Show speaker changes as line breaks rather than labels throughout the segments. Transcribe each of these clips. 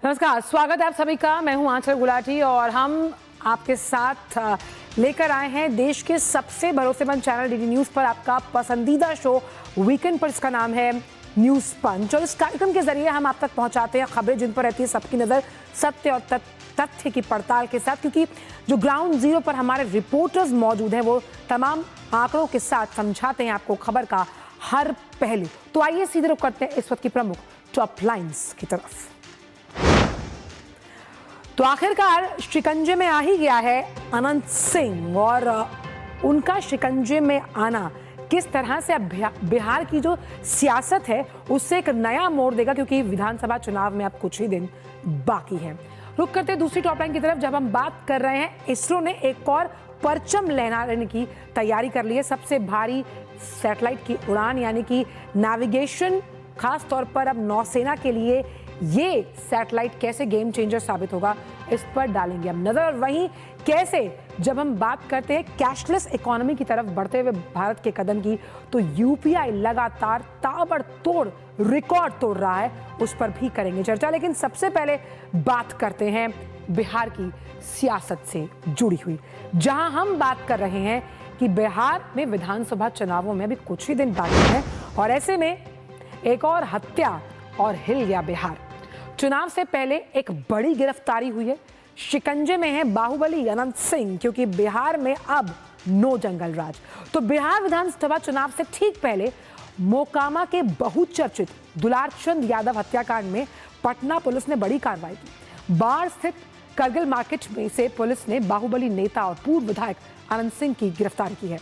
नमस्कार, स्वागत है आप सभी का। मैं हूं आंचल गुलाटी और हम आपके साथ लेकर आए हैं देश के सबसे भरोसेमंद चैनल डीडी न्यूज पर आपका पसंदीदा शो वीकेंड पर, इसका नाम है न्यूज पंच। और इस कार्यक्रम के जरिए हम आप तक पहुंचाते हैं खबरें जिन पर रहती है सबकी नजर, सत्य और तथ्य की पड़ताल के साथ, क्योंकि जो ग्राउंड जीरो पर हमारे रिपोर्टर्स मौजूद हैं वो तमाम आंकड़ों के साथ समझाते हैं आपको खबर का हर पहलू। तो आइए सीधे रुख करते हैं इस वक्त की प्रमुख टॉप लाइन्स की तरफ। तो आखिरकार शिकंजे में आ ही गया है अनंत सिंह, और उनका शिकंजे में आना किस तरह से अब बिहार की जो सियासत है उससे एक नया मोड़ देगा, क्योंकि विधानसभा चुनाव में अब कुछ ही दिन बाकी है। रुक करते हैं दूसरी टॉप लाइन की तरफ, जब हम बात कर रहे हैं इसरो ने एक और परचम लहराने की तैयारी कर ली है। सबसे भारी सैटेलाइट की उड़ान यानी कि नेविगेशन, खास तौर पर अब नौसेना के लिए ये सैटेलाइट कैसे गेम चेंजर साबित होगा, इस पर डालेंगे हम नजर। और वहीं कैसे जब हम बात करते हैं कैशलेस इकोनॉमी की तरफ बढ़ते हुए भारत के कदम की, तो यूपीआई लगातार ताबड़तोड़ रिकॉर्ड तोड़ रहा है, उस पर भी करेंगे चर्चा। लेकिन सबसे पहले बात करते हैं बिहार की सियासत से जुड़ी हुई, जहां हम बात कर रहे हैं कि बिहार में विधानसभा चुनावों में भी कुछ ही दिन बाकी है, और ऐसे में एक और हत्या और हिल गया बिहार। चुनाव से पहले एक बड़ी गिरफ्तारी हुई है। शिकंजे में है बाहुबली अनंत सिंह, क्योंकि बिहार में अब नो जंगल राज। तो बिहार विधानसभा चुनाव से ठीक पहले मोकामा के बहुचर्चित दुलारचंद यादव हत्याकांड में पटना पुलिस ने बड़ी कार्रवाई की। बाढ़ स्थित करगिल मार्केट में से पुलिस ने बाहुबली नेता और पूर्व विधायक अनंत सिंह की गिरफ्तारी की है।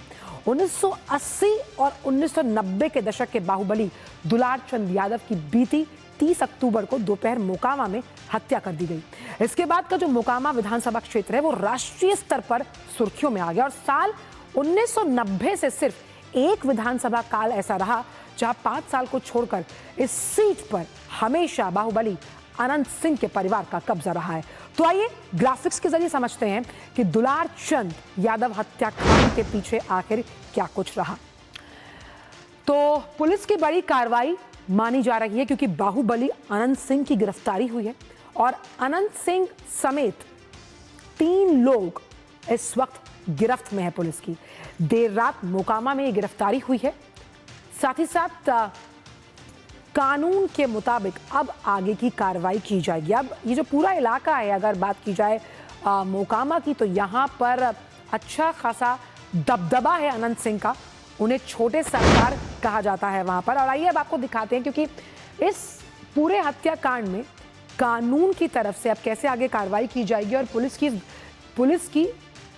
1980 और 1990 के दशक के बाहुबली दुलारचंद यादव की बीती 30 अक्टूबर को दोपहर मोकामा में हत्या कर दी गई। इसके बाद का जो मोकामा विधानसभा क्षेत्र है वो राष्ट्रीय स्तर पर सुर्खियों में आ गया, और साल 1990 से सिर्फ एक विधानसभा काल ऐसा रहा जहां 5 साल को छोड़कर इस सीट पर हमेशा बाहुबली अनंत सिंह के परिवार का कब्जा रहा है। तो आइए ग्राफिक्स के जरिए समझते हैं कि दुलारचंद यादव हत्याकांड के पीछे आखिर क्या कुछ रहा। तो पुलिस की बड़ी कार्रवाई मानी जा रही है, क्योंकि बाहुबली अनंत सिंह की गिरफ्तारी हुई है, और अनंत सिंह समेत 3 लोग इस वक्त गिरफ्त में है पुलिस की। देर रात मोकामा में ये गिरफ्तारी हुई है। साथ ही साथ कानून के मुताबिक अब आगे की कार्रवाई की जाएगी। अब ये जो पूरा इलाका है, अगर बात की जाए मोकामा की, तो यहाँ पर अच्छा खासा दबदबा है अनंत सिंह का। उन्हें छोटे सरकार कहा जाता है वहाँ पर। और आइए अब आपको दिखाते हैं, क्योंकि इस पूरे हत्याकांड में कानून की तरफ से अब कैसे आगे कार्रवाई की जाएगी। और पुलिस की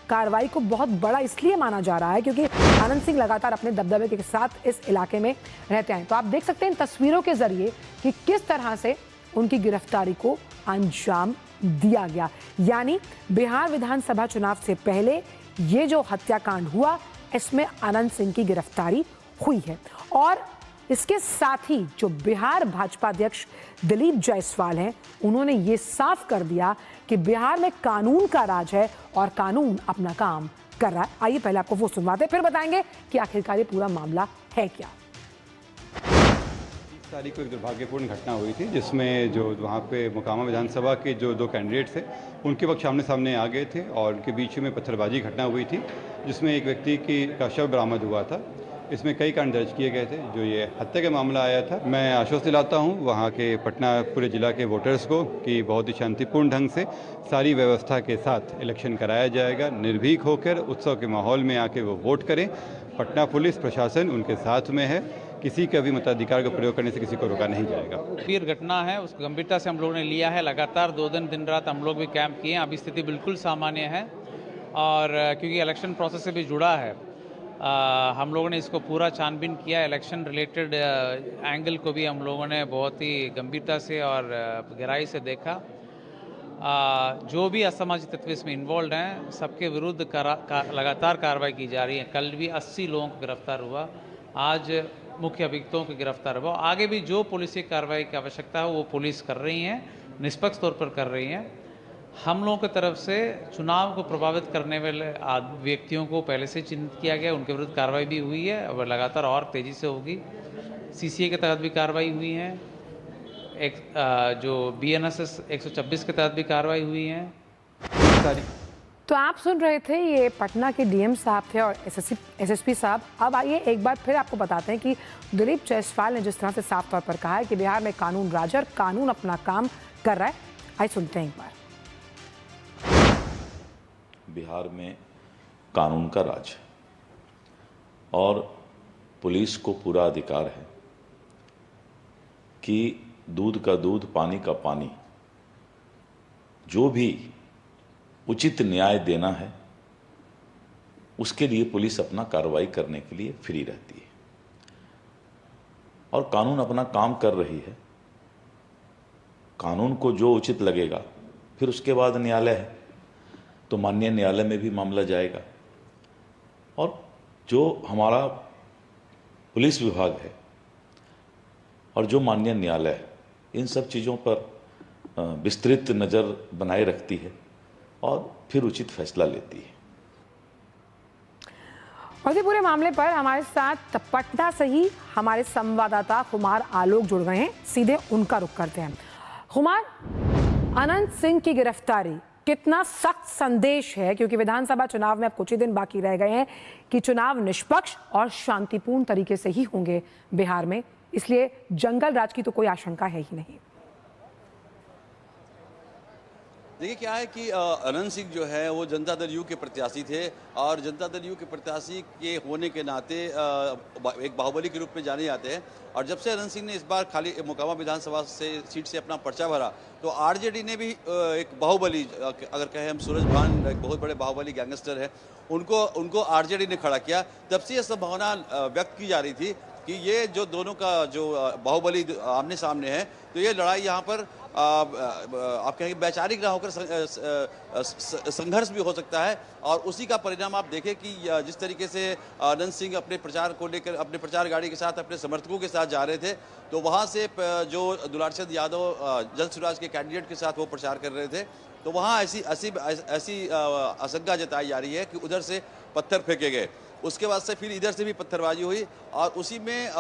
कार्रवाई को बहुत बड़ा इसलिए माना जा रहा है क्योंकि अनंत सिंह लगातार अपने दबदबे के साथ इस इलाके में रहते हैं। तो आप देख सकते हैं इन तस्वीरों के जरिए कि किस तरह से उनकी गिरफ्तारी को अंजाम दिया गया। यानी बिहार विधानसभा चुनाव से पहले ये जो हत्याकांड हुआ, इसमें अनंत सिंह की गिरफ्तारी हुई है। और इसके साथ ही जो बिहार भाजपा अध्यक्ष दिलीप जायसवाल हैं, उन्होंने ये साफ कर दिया कि बिहार में कानून का राज है और कानून अपना काम कर रहा है। आइए पहले आपको वो सुनवाते हैं, फिर बताएंगे कि आखिरकार ये पूरा मामला है क्या।
30 तारीख को एक दुर्भाग्यपूर्ण घटना हुई थी, जिसमें जो वहाँ पे मोकामा विधानसभा के जो 2 कैंडिडेट थे, उनके वक्त सामने सामने आ गए थे और उनके बीच में पत्थरबाजी घटना हुई थी, जिसमें एक व्यक्ति का शव बरामद हुआ था। इसमें कई कांड दर्ज किए गए थे। जो ये हत्या का मामला आया था, मैं आश्वस्त दिलाता हूँ वहाँ के पटना पूरे जिला के वोटर्स को कि बहुत ही शांतिपूर्ण ढंग से सारी व्यवस्था के साथ इलेक्शन कराया जाएगा। निर्भीक होकर उत्सव के माहौल में आके वो वोट करें। पटना पुलिस प्रशासन उनके साथ में है। किसी का भी मताधिकार का प्रयोग करने से किसी को रोका नहीं जाएगा।
गंभीर घटना है, उस गंभीरता से हम लोगों ने लिया है। लगातार 2 दिन रात हम लोग भी कैंप किए हैं। अभी स्थिति बिल्कुल सामान्य है, और क्योंकि इलेक्शन प्रोसेस से भी जुड़ा है, हम लोगों ने इसको पूरा छानबीन किया। इलेक्शन रिलेटेड एंगल को भी हम लोगों ने बहुत ही गंभीरता से और गहराई से देखा। जो भी असामाजिक तत्व इसमें इन्वॉल्व हैं, सबके विरुद्ध लगातार कार्रवाई की जा रही है। कल भी 80 लोगों को गिरफ्तार हुआ, आज मुख्य अभियुक्तों को गिरफ्तार हुआ। आगे भी जो पुलिस कार्रवाई की आवश्यकता है वो पुलिस कर रही है, निष्पक्ष तौर पर कर रही है। हम लोगों की तरफ से चुनाव को प्रभावित करने वाले व्यक्तियों को पहले से चिन्हित किया गया, उनके विरुद्ध कार्रवाई भी हुई है और लगातार और तेज़ी से होगी। सीसीए के तहत भी कार्रवाई हुई है। जो BNSS 126 के तहत भी कार्रवाई हुई है।
तो आप सुन रहे थे, ये पटना के डीएम साहब थे और एसएसपी साहब। अब आइए एक बार फिर आपको बताते हैं कि दिलीप जायसवाल ने जिस तरह से साफ तौर पर कहा है कि बिहार में कानून राज और कानून अपना काम कर रहा है। आइए सुनते हैं एक बार।
बिहार में कानून का राज है और पुलिस को पूरा अधिकार है कि दूध का दूध, पानी का पानी, जो भी उचित न्याय देना है उसके लिए पुलिस अपना कार्रवाई करने के लिए फ्री रहती है और कानून अपना काम कर रही है। कानून को जो उचित लगेगा फिर उसके बाद न्यायालय है तो माननीय न्यायालय में भी मामला जाएगा और जो हमारा पुलिस विभाग है और जो माननीय न्यायालय है इन सब चीज़ों पर विस्तृत नज़र बनाए रखती है और फिर उचित फैसला लेती है।
और इस पूरे मामले पर हमारे साथ पटना से ही हमारे संवाददाता कुमार आलोक जुड़ गए हैं। सीधे उनका रुख करते हैं। कुमार, अनंत सिंह की गिरफ्तारी कितना सख्त संदेश है, क्योंकि विधानसभा चुनाव में अब कुछ ही दिन बाकी रह गए हैं कि चुनाव निष्पक्ष और शांतिपूर्ण तरीके से ही होंगे बिहार में, इसलिए जंगल राज की तो कोई आशंका है ही नहीं।
देखिए क्या है कि अनंत सिंह जो है वो जनता दल यू के प्रत्याशी थे और जनता दल यू के प्रत्याशी के होने के नाते एक बाहुबली के रूप में जाने जाते हैं। और जब से अनंत सिंह ने इस बार खाली मोकामा विधानसभा से सीट से अपना पर्चा भरा तो आरजेडी ने भी एक बाहुबली, अगर कहें हम, सूरज भान एक बहुत बड़े बाहुबली गैंगस्टर है, उनको आरजेडी ने खड़ा किया। तब से यह संभावना व्यक्त की जा रही थी कि ये जो दोनों का जो बाहुबली आमने सामने है तो ये लड़ाई यहाँ पर आप कहेंगे वैचारिक ना होकर संघर्ष भी हो सकता है। और उसी का परिणाम आप देखें कि जिस तरीके से अनंत सिंह अपने प्रचार को लेकर अपने प्रचार गाड़ी के साथ अपने समर्थकों के साथ जा रहे थे तो वहाँ से जो दुलारचंद यादव जन स्वराज के कैंडिडेट के साथ वो प्रचार कर रहे थे तो वहाँ ऐसी आशंका जताई जा रही है कि उधर से पत्थर फेंके गए, उसके बाद से फिर इधर से भी पत्थरबाजी हुई और उसी में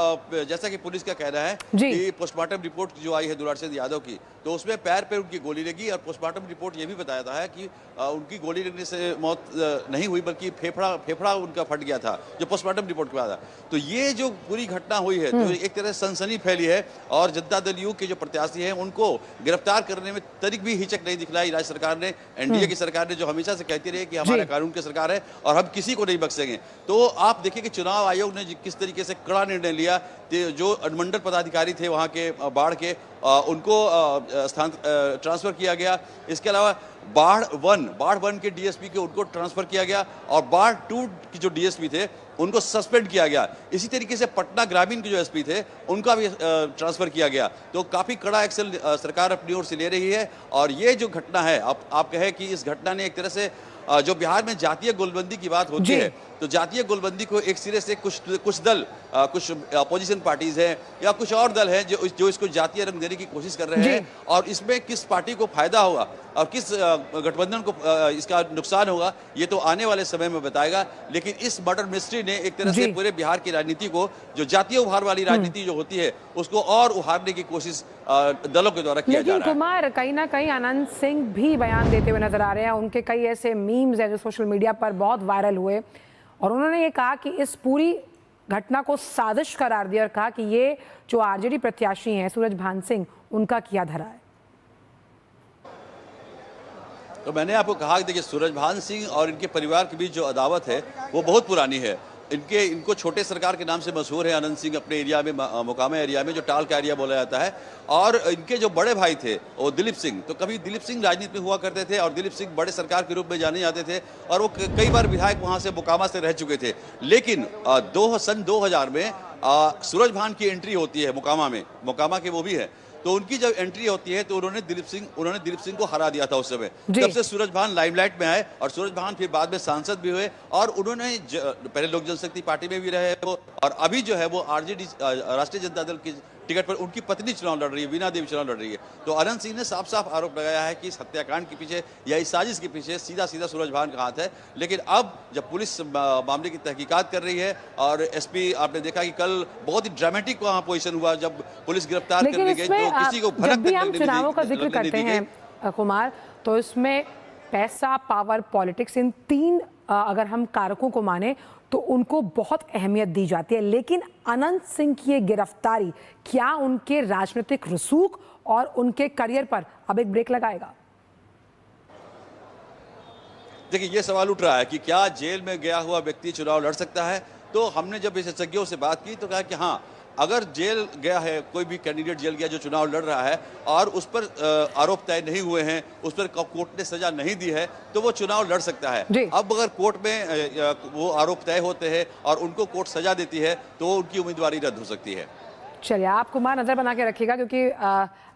जैसा कि पुलिस का कहना है कि पोस्टमार्टम रिपोर्ट जो आई है दुलारचंद यादव की तो उसमें पैर पे उनकी गोली लगी और पोस्टमार्टम रिपोर्ट ये भी बताया है कि उनकी गोली लगने से मौत नहीं हुई बल्कि फेफड़ा उनका फट गया था, जो पोस्टमार्टम रिपोर्ट के बाद था। तो ये जो पूरी घटना हुई है तो एक तरह से सनसनी फैली है और जनता दल यू के जो प्रत्याशी हैं उनको गिरफ्तार करने में तनिक भी हिचक नहीं दिखलाई राज्य सरकार ने, एनडीए की सरकार ने, जो हमेशा से कहती रही कि हमारा कानून की सरकार है और हम किसी को नहीं बख्शेंगे। तो आप देखिए कि चुनाव आयोग ने किस तरीके से कड़ा निर्णय लिया, जो अनुमंडल पदाधिकारी थे वहाँ के बाढ़ के उनको स्थान ट्रांसफर किया गया। इसके अलावा बाढ़ वन के डीएसपी के उनको ट्रांसफर किया गया और बाढ़ 2 की जो डीएसपी थे उनको सस्पेंड किया गया। इसी तरीके से पटना ग्रामीण के जो एसपी थे उनका भी ट्रांसफर किया गया। तो काफी कड़ा एक्शन सरकार अपनी ओर से ले रही है और ये जो घटना है आप कहें कि इस घटना ने एक तरह से जो बिहार में जातीय गोलबंदी की बात होती है तो जातीय गोलबंदी को एक सिरे से कुछ दल, कुछ अपोजिशन पार्टीज हैं या कुछ और दल हैं जो इसको जातीय रंग देने की कोशिश कर रहे हैं और इसमें किस पार्टी को फायदा होगा और किस गठबंधन को इसका नुकसान होगा ये तो आने वाले समय में बताएगा। लेकिन इस मर्डर मिस्ट्री ने एक तरह से पूरे बिहार की राजनीति को, जो जातीय उभार वाली राजनीति जो होती है, उसको और उभारने की कोशिश दलों के द्वारा किया जा रहा है।
लेकिन कुमार, कहीं ना कहीं अनंत सिंह भी बयान देते हुए नजर आ रहे हैं। उनके कई ऐसे मीम्स हैं जो सोशल मीडिया पर बहुत वायरल हुए और उन्होंने ये कहा कि इस पूरी घटना को साजिश करार दिया और कहा कि ये जो आरजेडी प्रत्याशी हैं सूरज भान सिंह, उनका किया धरा है।
तो मैंने आपको कहा कि देखिए सूरज भान सिंह और इनके परिवार के बीच जो अदावत है वो बहुत पुरानी है। इनको छोटे सरकार के नाम से मशहूर है अनंत सिंह अपने एरिया में, मोकामा एरिया में, जो टाल का एरिया बोला जाता है। और इनके जो बड़े भाई थे वो दिलीप सिंह, तो कभी दिलीप सिंह राजनीति में हुआ करते थे और दिलीप सिंह बड़े सरकार के रूप में जाने जाते थे और वो कई बार विधायक वहाँ से मोकामा से रह चुके थे। लेकिन सन 2000 में सूरज भान की एंट्री होती है मोकामा के वो भी है, तो उनकी जब एंट्री होती है तो उन्होंने दिलीप सिंह को हरा दिया था उस समय। तब से सूरज भान लाइमलाइट में आए और सूरज भान फिर बाद में सांसद भी हुए और उन्होंने पहले लोक जनशक्ति पार्टी में भी रहे वो और अभी जो है वो आरजेडी राष्ट्रीय जनता दल की टिकट पर उनकी पत्नी चुनाव लड़ रही है, वीणा देवी चुनाव लड़ रही है। तो अनंत सिंह ने साफ साफ आरोप लगाया है कि इस हत्याकांड के पीछे या इस साजिश के पीछे सीधा सीधा सूरज भान का हाथ है। लेकिन अब जब पुलिस मामले की तहकीकात कर रही है और एसपी, आपने देखा कि कल बहुत ही ड्रामेटिक वहाँ पोजीशन हुआ जब पुलिस गिरफ्तार
लेकिन
करने गई
इसमें
तो किसी को
जब
भनक
भी
तक
हम
लगने
चुनावों का
नहीं
जिक्र
दी
करते
गई।
हैं कुमार, तो इसमें पैसा, पावर, पॉलिटिक्स, इन तीन अगर हम कारकों को माने तो उनको बहुत अहमियत दी जाती है। लेकिन अनंत सिंह की ये गिरफ्तारी क्या उनके राजनीतिक रसूख और उनके करियर पर अब एक ब्रेक लगाएगा?
देखिए, ये सवाल उठ रहा है कि क्या जेल में गया हुआ व्यक्ति चुनाव लड़ सकता है। तो हमने जब विशेषज्ञों से बात की तो कहा कि हाँ, अगर जेल गया है, कोई भी कैंडिडेट जेल गया जो चुनाव लड़ रहा है और उस पर आरोप तय नहीं हुए हैं, उस पर कोर्ट ने सजा नहीं दी है, तो वो चुनाव लड़ सकता है। अब अगर कोर्ट में वो आरोप तय होते हैं और उनको कोर्ट सजा देती है तो उनकी उम्मीदवारी रद्द हो सकती है।
चलिए, आप कुमार नजर बना के रखिएगा, क्योंकि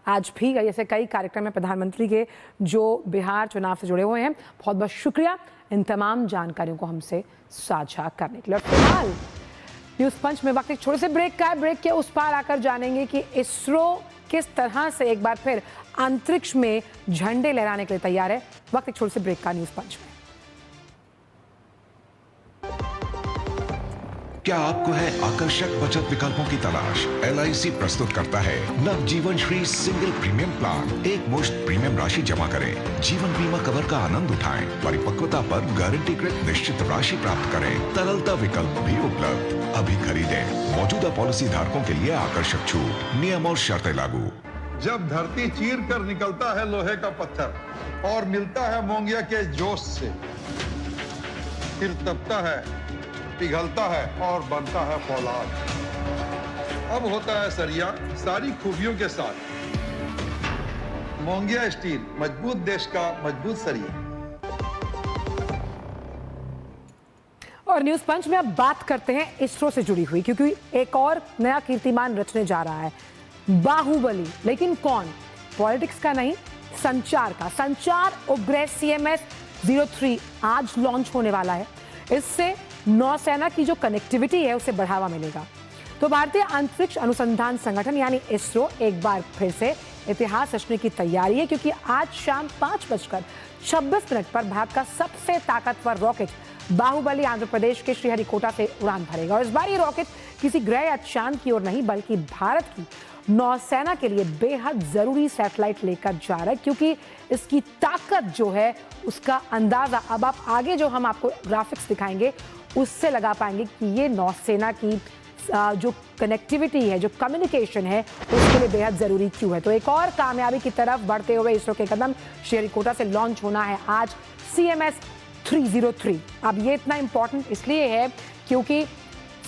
आज भी जैसे कई कार्यक्रम है प्रधानमंत्री के जो बिहार चुनाव से जुड़े हुए हैं। बहुत बहुत शुक्रिया इन तमाम जानकारियों को हमसे साझा करने के लिए। फिलहाल न्यूज पंच में वक्त एक छोटे से ब्रेक का है। ब्रेक के उस पार आकर जानेंगे कि इसरो किस तरह से एक बार फिर अंतरिक्ष में झंडे लहराने के लिए तैयार है। वक्त एक छोटे से ब्रेक का न्यूज पंच में।
क्या आपको है आकर्षक बचत विकल्पों की तलाश? LIC प्रस्तुत करता है नव जीवन श्री सिंगल प्रीमियम प्लान। एक मुश्त प्रीमियम राशि जमा करें, जीवन बीमा कवर का आनंद उठाएं, परिपक्वता पर गारंटीकृत निश्चित राशि प्राप्त करें, तरलता विकल्प भी उपलब्ध। अभी खरीदें। मौजूदा पॉलिसी धारकों के लिए आकर्षक छूट, नियम और शर्तें लागू।
जब धरती चीर कर निकलता है लोहे का पत्थर और मिलता है मोंगिया के जोश से, फिर तपता है, पिघलता है और बनता है फौलाद। अब होता है सरिया सारी खूबियों के साथ। मोंगिया स्टील, मजबूत देश का मजबूत सरिया।
और न्यूज पंच में अब बात करते हैं इसरो से जुड़ी हुई, क्योंकि एक और नया कीर्तिमान रचने जा रहा है। बाहुबली, लेकिन कौन? पॉलिटिक्स का नहीं, संचार का। संचार उपग्रह CMS-03 आज लॉन्च होने वाला है। इससे नौसेना की जो कनेक्टिविटी है उसे बढ़ावा मिलेगा। तो भारतीय अंतरिक्ष अनुसंधान संगठन यानी इसरो एक बार फिर से इतिहास रचने की तैयारी है, क्योंकि आज शाम 5:26 पर भारत का सबसे ताकतवर रॉकेट बाहुबली आंध्र प्रदेश के श्रीहरिकोटा से उड़ान भरेगा। और इस बार ये रॉकेट किसी ग्रह या चांद की ओर नहीं, बल्कि भारत की नौसेना के लिए बेहद जरूरी सैटेलाइट लेकर जा रहा है, क्योंकि इसकी ताकत जो है उसका अंदाजा अब आप आगे जो हम आपको ग्राफिक्स दिखाएंगे उससे लगा पाएंगे कि ये नौसेना की जो कनेक्टिविटी है, जो कम्युनिकेशन है, उसके लिए बेहद जरूरी क्यों है। तो एक और कामयाबी की तरफ बढ़ते हुए इसरो के कदम। श्रीहरिकोटा से लॉन्च होना है आज CMS-303। अब ये इतना इंपॉर्टेंट इसलिए है क्योंकि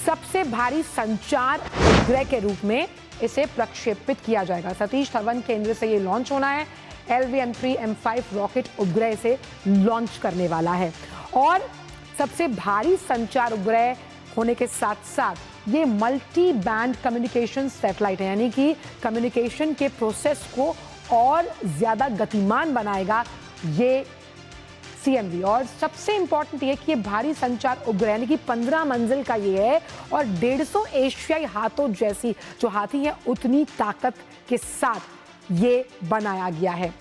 सबसे भारी संचार उपग्रह के रूप में इसे प्रक्षेपित किया जाएगा। सतीश धवन केंद्र से ये लॉन्च होना है। LV-M3 M5 रॉकेट उपग्रह से लॉन्च करने वाला है। और सबसे भारी संचार उपग्रह होने के साथ साथ ये मल्टी बैंड कम्युनिकेशन सैटेलाइट है, यानी कि कम्युनिकेशन के प्रोसेस को और ज्यादा गतिमान बनाएगा ये CMV। और सबसे इंपॉर्टेंट ये कि ये भारी संचार उपग्रह यानी कि 15 मंजिल का ये है और 150 एशियाई हाथों जैसी जो हाथी है उतनी ताकत के साथ ये बनाया गया है।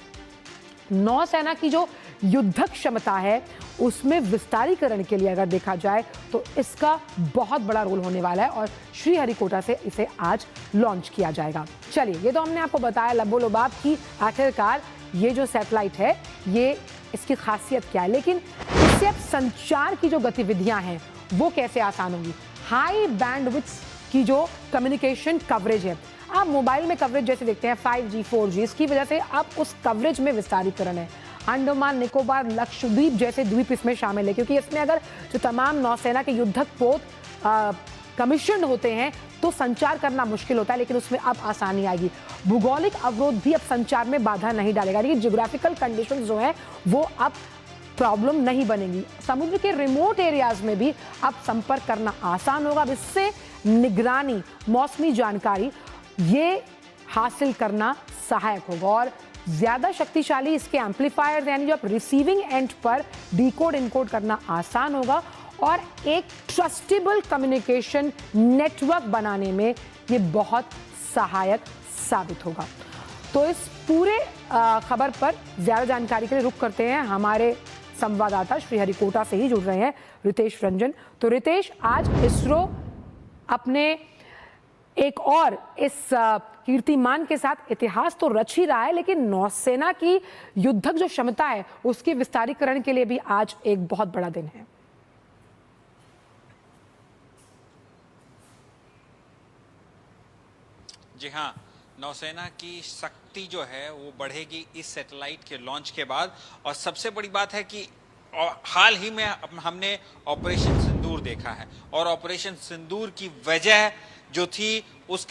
नौसेना की जो युद्धक क्षमता है उसमें विस्तारीकरण के लिए अगर देखा जाए तो इसका बहुत बड़ा रोल होने वाला है और श्रीहरिकोटा से इसे आज लॉन्च किया जाएगा। चलिए, ये तो हमने आपको बताया लबोलुबाब की आखिरकार ये जो सैटेलाइट है ये इसकी खासियत क्या है, लेकिन इससे अब संचार की जो गतिविधियां हैं वो कैसे आसान होंगी। हाई बैंडविड्थ की जो कम्युनिकेशन कवरेज है, आप मोबाइल में कवरेज जैसे देखते हैं 5G 4G, इसकी वजह से अब उस कवरेज में विस्तारीकरण है। अंडमान निकोबार लक्षद्वीप जैसे द्वीप इसमें शामिल है, क्योंकि इसमें अगर जो तमाम नौसेना के युद्धक पोत कमीशन होते हैं तो संचार करना मुश्किल होता है, लेकिन उसमें अब आसानी आएगी। भूगोलिक अवरोध भी अब संचार में बाधा नहीं डालेगा, लेकिन ज्योग्राफिकल कंडीशंस जो है वो अब प्रॉब्लम नहीं बनेगी। समुद्र के रिमोट एरियाज में भी अब संपर्क करना आसान होगा। अब इससे निगरानी, मौसमी जानकारी ये हासिल करना सहायक होगा और ज्यादा शक्तिशाली इसके एम्पलीफायर्स यानी जो आप रिसीविंग एंड पर डिकोड इनकोड करना आसान होगा और एक ट्रस्टेबल कम्युनिकेशन नेटवर्क बनाने में ये बहुत सहायक साबित होगा। तो इस पूरे खबर पर ज्यादा जानकारी के लिए रुख करते हैं हमारे संवाददाता श्रीहरिकोटा से ही जुड़ रहे हैं रितेश रंजन। तो रितेश, आज इसरो अपने एक और इस कीर्तिमान के साथ इतिहास तो रच ही रहा है, लेकिन नौसेना की युद्धक जो क्षमता है उसके विस्तारीकरण के लिए भी आज एक बहुत बड़ा दिन है।
जी हाँ, नौसेना की शक्ति जो है वो बढ़ेगी इस सैटेलाइट के लॉन्च के बाद। और सबसे बड़ी बात है कि हाल ही में हमने ऑपरेशन सिंदूर देखा है, और ऑपरेशन सिंदूर की वजह जो थी उस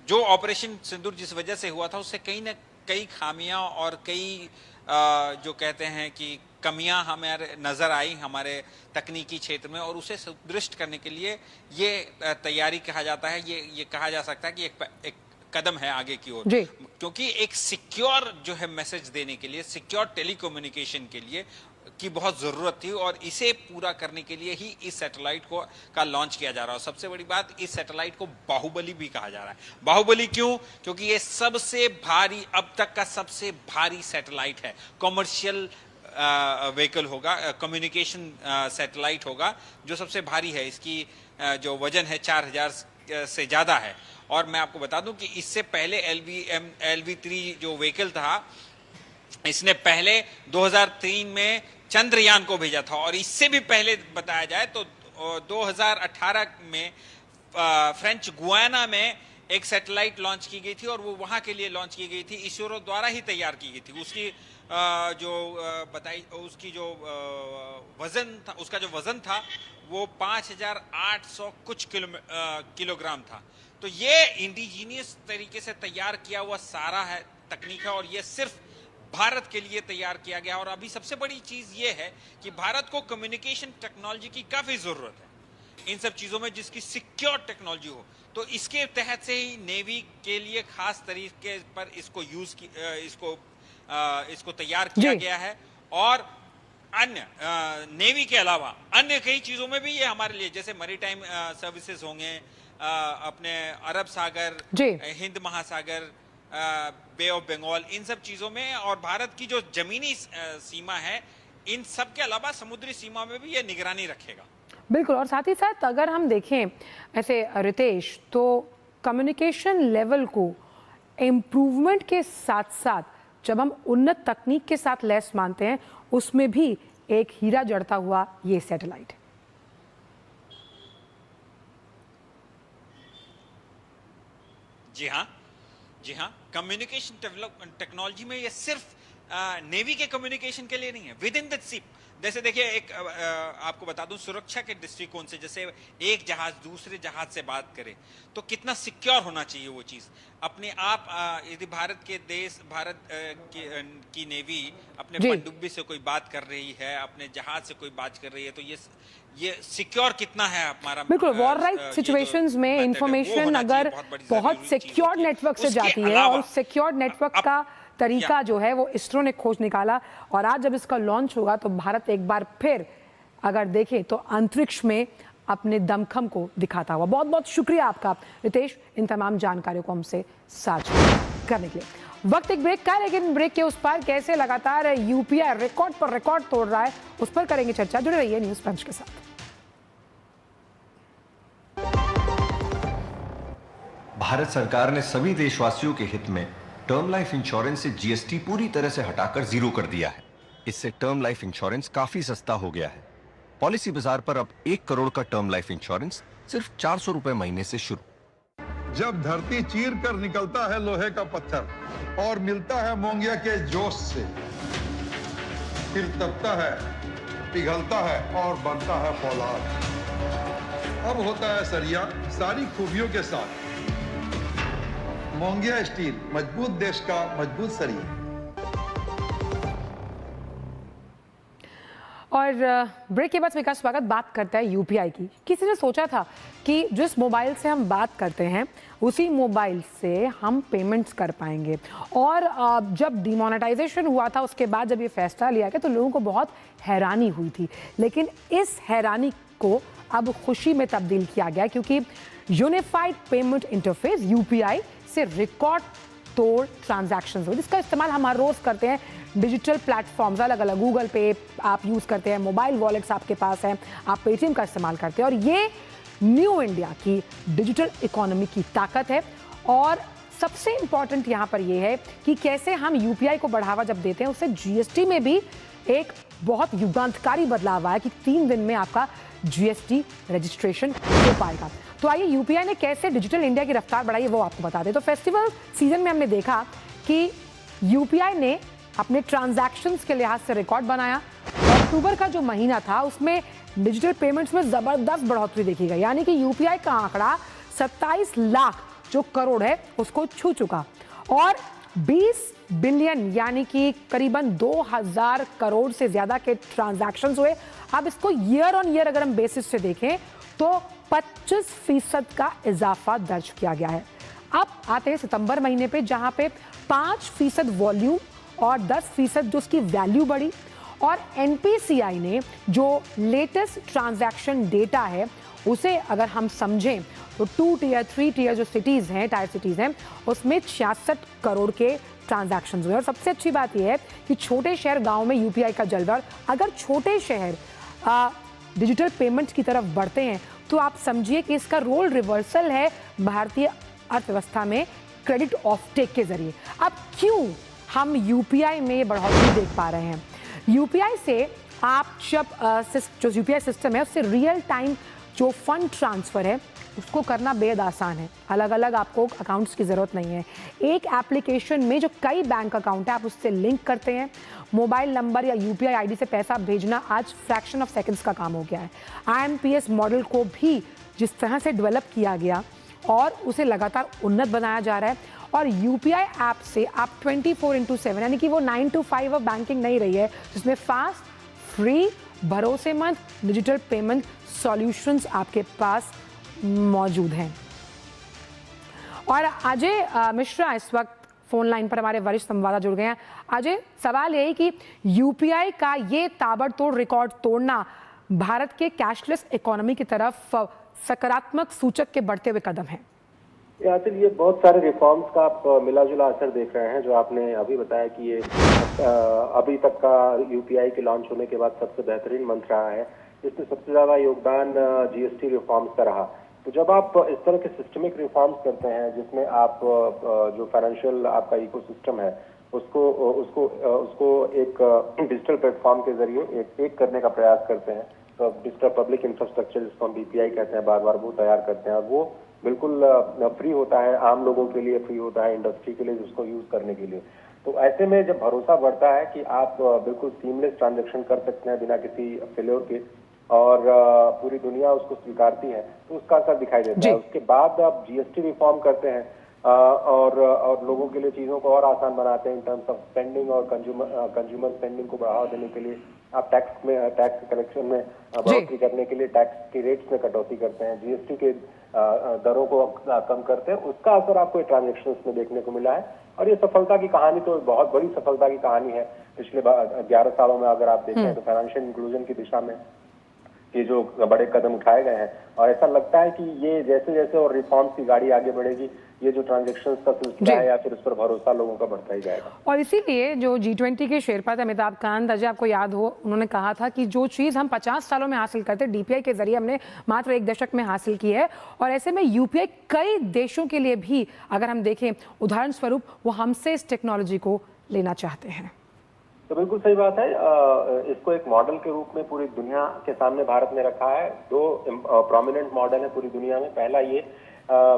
जो ऑपरेशन सिंदूर जिस वजह से हुआ था उससे कहीं ना कई खामियां और कई जो कहते हैं कि कमियां हमें नजर आई हमारे तकनीकी क्षेत्र में, और उसे सुदृढ़ करने के लिए ये तैयारी कहा जाता है, ये कहा जा सकता है कि एक कदम है आगे की ओर, क्योंकि एक सिक्योर जो है मैसेज देने के लिए, सिक्योर टेलीकम्युनिकेशन के लिए की बहुत ज़रूरत थी, और इसे पूरा करने के लिए ही इस सैटेलाइट का लॉन्च किया जा रहा है। और सबसे बड़ी बात, इस सैटेलाइट को बाहुबली भी कहा जा रहा है। बाहुबली क्यों? क्योंकि ये सबसे भारी, अब तक का सबसे भारी सैटेलाइट है, कॉमर्शियल व्हीकल होगा, कम्युनिकेशन सैटेलाइट होगा जो सबसे भारी है। इसकी जो वजन है 4000 से ज़्यादा है। और मैं आपको बता दूं कि इससे पहले LV-3 जो व्हीकल था, इसने पहले 2003 में चंद्रयान को भेजा था, और इससे भी पहले बताया जाए तो 2018 में फ्रेंच गुयाना में एक सैटेलाइट लॉन्च की गई थी, और वो वहां के लिए लॉन्च की गई थी, इसरो द्वारा ही तैयार की गई थी। उसकी उसकी जो वजन था, उसका जो वजन था वो 5800 कुछ किलोग्राम था। तो ये इंडिजीनियस तरीके से तैयार किया हुआ सारा है तकनीक है, और ये सिर्फ भारत के लिए तैयार किया गया। और अभी सबसे बड़ी चीज ये है कि भारत को कम्युनिकेशन टेक्नोलॉजी की काफी जरूरत है इन सब चीजों में, जिसकी सिक्योर टेक्नोलॉजी हो। तो इसके तहत से ही नेवी के लिए खास तरीके पर इसको तैयार किया गया है, और अन्य नेवी के अलावा अन्य कई चीजों में भी ये हमारे लिए, जैसे मैरीटाइम सर्विसेज होंगे, अपने अरब सागर, हिंद महासागर, बे ऑफ बंगाल, इन सब चीजों में, और भारत की जो जमीनी सीमा है, इन सब के अलावा समुद्री सीमा में भी ये निगरानी रखेगा।
बिल्कुल। और साथ ही साथ अगर हम देखें ऐसे रितेश, तो कम्युनिकेशन लेवल को इम्प्रूवमेंट के साथ साथ जब हम उन्नत तकनीक के साथ लैस मानते हैं, उसमें भी एक हीरा जड़ता हुआ ये सैटेलाइट है।
जी हाँ, कम्युनिकेशन टेक्नोलॉजी में ये सिर्फ नेवी के कम्युनिकेशन के लिए नहीं है, विद इन द शिप। जैसे देखिए, एक आपको बता दूं, सुरक्षा के दृष्टिकोण से, जैसे एक जहाज दूसरे जहाज से बात करे तो कितना सिक्योर होना चाहिए वो चीज़। अपने आप यदि भारत की नेवी अपने पनडुब्बी से कोई बात कर रही है, अपने जहाज से कोई बात कर रही है, तो ये सिक्योर कितना है हमारा।
बिल्कुल, वॉर राइट सिचुएशंस में इंफॉर्मेशन अगर बहुत सिक्योर नेटवर्क से जाती है, और सिक्योर नेटवर्क का तरीका जो है वो इसरो ने खोज निकाला, और आज जब इसका लॉन्च होगा तो भारत एक बार फिर अगर देखें तो अंतरिक्ष में अपने दमखम को दिखाता हुआ। बहुत बहुत शुक्रिया आपका रितेश, इन तमाम जानकारियों को हमसे साझा करने के लिए। वक्त एक ब्रेक का है, लेकिन ब्रेक के उस पार कैसे लगातार यूपीआई रिकॉर्ड पर रिकॉर्ड तोड़ रहा है, उस पर करेंगे चर्चा। जुड़े रहिए न्यूज पंच के साथ।
भारत सरकार ने सभी देशवासियों के हित में टर्म लाइफ इंश्योरेंस से जीएसटी पूरी तरह से हटाकर जीरो कर दिया है। इससे टर्म लाइफ इंश्योरेंस काफी सस्ता हो गया है। पॉलिसी बाजार पर अब 1 करोड़ का टर्म लाइफ इंश्योरेंस सिर्फ 400 रुपए महीने से शुरू।
जब धरती चीर कर निकलता है लोहे का पत्थर और मिलता है मोंगिया के जोश से, फिर तपता है, पिघलता है और बनता है फौलाद। अब होता है सरिया सारी खूबियों के साथ। मोंगिया स्टील, मजबूत देश का मजबूत सरिया।
और ब्रेक के बाद विकास स्वागत बात करता है यूपीआई की। किसी ने सोचा था कि जिस मोबाइल से हम बात करते हैं उसी मोबाइल से हम पेमेंट्स कर पाएंगे, और जब डिमोनेटाइजेशन हुआ था उसके बाद जब ये फैसला लिया गया तो लोगों को बहुत हैरानी हुई थी। लेकिन इस हैरानी को अब खुशी में तब्दील किया गया क्योंकि यूनिफाइड पेमेंट इंटरफेस यूपीआई से रिकॉर्ड तोड़ ट्रांजैक्शंस हो, जिसका इस्तेमाल हम हर रोज करते हैं। डिजिटल प्लेटफॉर्म्स अलग अलग, गूगल पे आप यूज करते हैं, मोबाइल वॉलेट्स आपके पास हैं, आप पेटीएम का इस्तेमाल करते हैं, और ये न्यू इंडिया की डिजिटल इकोनॉमी की ताकत है। और सबसे इंपॉर्टेंट यहाँ पर यह है कि कैसे हम यूपीआई को बढ़ावा जब देते हैं, उससे जीएसटी में भी एक बहुत युगांतकारी बदलाव आया कि 3 दिन में आपका जीएसटी रजिस्ट्रेशन हो पाएगा। तो आइए यूपीआई ने कैसे डिजिटल इंडिया की रफ्तार बढ़ाई है वो आपको बता दें। तो फेस्टिवल सीजन में हमने देखा कि यूपीआई ने अपने ट्रांजैक्शंस के लिहाज से रिकॉर्ड बनाया। अक्टूबर का जो महीना था उसमें डिजिटल पेमेंट्स में जबरदस्त बढ़ोतरी देखी गई, यानी कि यूपीआई का आंकड़ा 27 लाख जो करोड़ है उसको छू चुका, और 20 बिलियन यानी कि करीबन 2000 करोड़ से ज्यादा के ट्रांजैक्शंस हुए। अब इसको ईयर ऑन ईयर अगर हम बेसिस से देखें तो 25% का इजाफा दर्ज किया गया है। अब आते हैं सितंबर महीने पे, जहां पे 5% वॉल्यूम और 10% जो उसकी वैल्यू बढ़ी। और एनपीसीआई ने जो लेटेस्ट ट्रांजैक्शन डेटा है उसे अगर हम समझें तो 2 टियर 3 टियर जो सिटीज़ हैं, टायर सिटीज़ हैं, उसमें 66 करोड़ के ट्रांजैक्शंस हुए। और सबसे अच्छी बात यह है कि छोटे शहर गांव में यूपीआई का जलवा। अगर छोटे शहर डिजिटल पेमेंट्स की तरफ बढ़ते हैं तो आप समझिए कि इसका रोल रिवर्सल है भारतीय अर्थव्यवस्था में क्रेडिट ऑफटेक के जरिए। अब क्यों हम यूपीआई में बढ़ोतरी देख पा रहे हैं? यूपीआई से आप जब जो यूपीआई सिस्टम है उससे रियल टाइम जो फंड ट्रांसफ़र है उसको करना बेहद आसान है। अलग अलग आपको अकाउंट्स की ज़रूरत नहीं है। एक एप्लीकेशन में जो कई बैंक अकाउंट है आप उससे लिंक करते हैं। मोबाइल नंबर या यूपीआई आईडी से पैसा भेजना आज फ्रैक्शन ऑफ सेकंड्स का काम हो गया है। आईएमपीएस मॉडल को भी जिस तरह से डेवलप किया गया और उसे लगातार उन्नत बनाया जा रहा है। और यूपीआई ऐप से आप 24/7 यानी कि वो 9 to 5 अब बैंकिंग नहीं रही है, जिसमें फास्ट, फ्री, भरोसेमंद डिजिटल पेमेंट सॉल्यूशंस आपके पास मौजूद हैं। और अजय मिश्रा इस वक्त फोन लाइन पर हमारे वरिष्ठ संवाददाता जुड़ गए हैं। अजय, सवाल यही कि यूपीआई का ये ताबड़तोड़ रिकॉर्ड तोड़ना भारत के कैशलेस इकोनॉमी की तरफ सकारात्मक सूचक के बढ़ते हुए कदम है।
यासिर, ये बहुत सारे रिफॉर्म्स का आप मिला जुला असर देख रहे हैं। जो आपने अभी बताया कि ये अभी तक का यूपीआई के लॉन्च होने के बाद सबसे बेहतरीन मंच रहा है। इसमें सबसे ज्यादा योगदान जीएसटी रिफॉर्म्स का रहा। तो जब आप इस तरह के सिस्टमिक रिफॉर्म्स करते हैं जिसमें आप जो फाइनेंशियल आपका इकोसिस्टम है उसको एक डिजिटल प्लेटफॉर्म के जरिए एक करने का प्रयास करते हैं। तो डिजिटल पब्लिक इंफ्रास्ट्रक्चर जिसको हम बीपीआई कहते हैं, बार बार वो तैयार करते हैं और वो बिल्कुल फ्री होता है, आम लोगों के लिए फ्री होता है, इंडस्ट्री के लिए जिसको यूज करने के लिए। तो ऐसे में जब भरोसा बढ़ता है कि आप बिल्कुल सीमलेस ट्रांजैक्शन कर सकते हैं बिना किसी फेल्योर के, और पूरी दुनिया उसको स्वीकारती है, तो उसका असर दिखाई देता है। उसके बाद आप जीएसटी रिफॉर्म करते हैं और लोगों के लिए चीजों को और आसान बनाते हैं इन टर्म्स ऑफ स्पेंडिंग और कंज्यूमर स्पेंडिंग को बढ़ावा देने के लिए आप टैक्स कलेक्शन में बढ़ोतरी करने के लिए टैक्स के रेट्स में कटौती करते हैं, जीएसटी के दरों को कम करते हैं। उसका असर आपको ट्रांजेक्शन में देखने को मिला है। और ये सफलता की कहानी तो बहुत बड़ी सफलता की कहानी है। पिछले 11 सालों में अगर आप देखें तो फाइनेंशियल इंक्लूजन की दिशा में ये जो बड़े कदम उठाए गए हैं, और ऐसा लगता है कि ये जैसे जैसे और रिफॉर्म्स की गाड़ी आगे बढ़ेगी, ये जो ट्रांजैक्शंस का सिलसिला है या फिर उस पर भरोसा लोगों का बढ़ता ही जाएगा।
और इसीलिए जो G20 के शेरपा थे अमिताभ कांत, अजय आपको याद हो, उन्होंने कहा था कि जो चीज़ हम 50 सालों में हासिल करते डीपीआई के जरिए हमने मात्र 1 दशक में हासिल की है। और ऐसे में यूपीआई कई देशों के लिए भी अगर हम देखें उदाहरण स्वरूप वो हमसे इस टेक्नोलॉजी को लेना चाहते हैं।
तो बिल्कुल सही बात है। इसको एक मॉडल के रूप में पूरी दुनिया के सामने भारत ने रखा है। 2 प्रोमिनेंट मॉडल है पूरी दुनिया में। पहला ये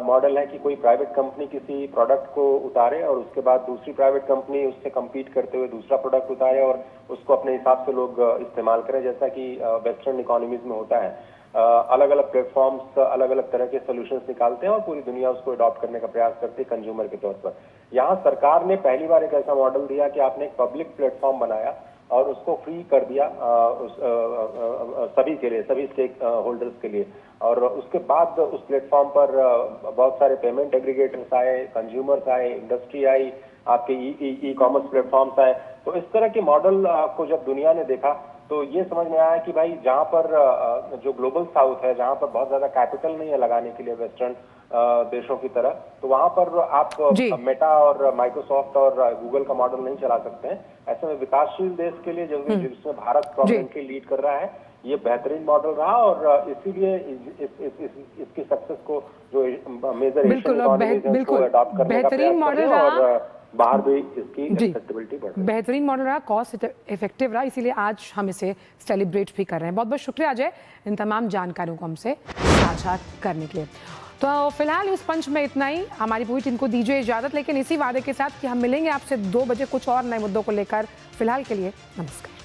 मॉडल है कि कोई प्राइवेट कंपनी किसी प्रोडक्ट को उतारे और उसके बाद दूसरी प्राइवेट कंपनी उससे कम्पीट करते हुए दूसरा प्रोडक्ट उतारे और उसको अपने हिसाब से लोग इस्तेमाल करें, जैसा कि वेस्टर्न इकोनॉमीज में होता है। अलग अलग प्लेटफॉर्म्स अलग अलग तरह के सोल्यूशंस निकालते हैं और पूरी दुनिया उसको अडॉप्ट करने का प्रयास करती है कंज्यूमर के तौर पर। यहाँ सरकार ने पहली बार एक ऐसा मॉडल दिया कि आपने एक पब्लिक प्लेटफॉर्म बनाया और उसको फ्री कर दिया सभी के लिए, सभी स्टेक होल्डर्स के लिए। और उसके बाद उस प्लेटफॉर्म पर बहुत सारे पेमेंट एग्रीगेटर्स आए, कंज्यूमर्स आए, इंडस्ट्री आई, आपके ई कॉमर्स प्लेटफॉर्म्स आए। तो इस तरह के मॉडल को जब दुनिया ने देखा तो ये समझ में आया कि भाई जहां पर जो ग्लोबल साउथ है, जहां पर बहुत ज्यादा कैपिटल नहीं है लगाने के लिए वेस्टर्न देशों की तरह, तो वहां पर आप
जी।
मेटा और माइक्रोसॉफ्ट और गूगल का मॉडल नहीं चला सकते हैं। ऐसे में विकासशील देश के लिए जिसमें भारत प्रोमिनेंटली लीड कर रहा है, ये बेहतरीन मॉडल रहा और इसीलिए इसकी सक्सेस को जो मेजर
बिल्कुल, और बिल्कुल
अडॉप्ट करने का
बेहतरीन
प्रयास
मॉडल
करें
रहा।
और बाहर भी इसकी
जी।
एक्सेप्टेबिलिटी बढ़ रही है।
बेहतरीन मॉडल रहा, कॉस्ट इफेक्टिव रहा, इसीलिए आज हम इसे सेलिब्रेट भी कर रहे हैं। बहुत बहुत शुक्रिया अजय इन तमाम जानकारियों को हमसे साझा करने के लिए। तो फिलहाल न्यूज़ पंच में इतना ही। हमारी पूरी टीम को दीजिए इजाजत, लेकिन इसी वादे के साथ कि हम मिलेंगे आपसे 2 बजे कुछ और नए मुद्दों को लेकर। फिलहाल के लिए नमस्कार।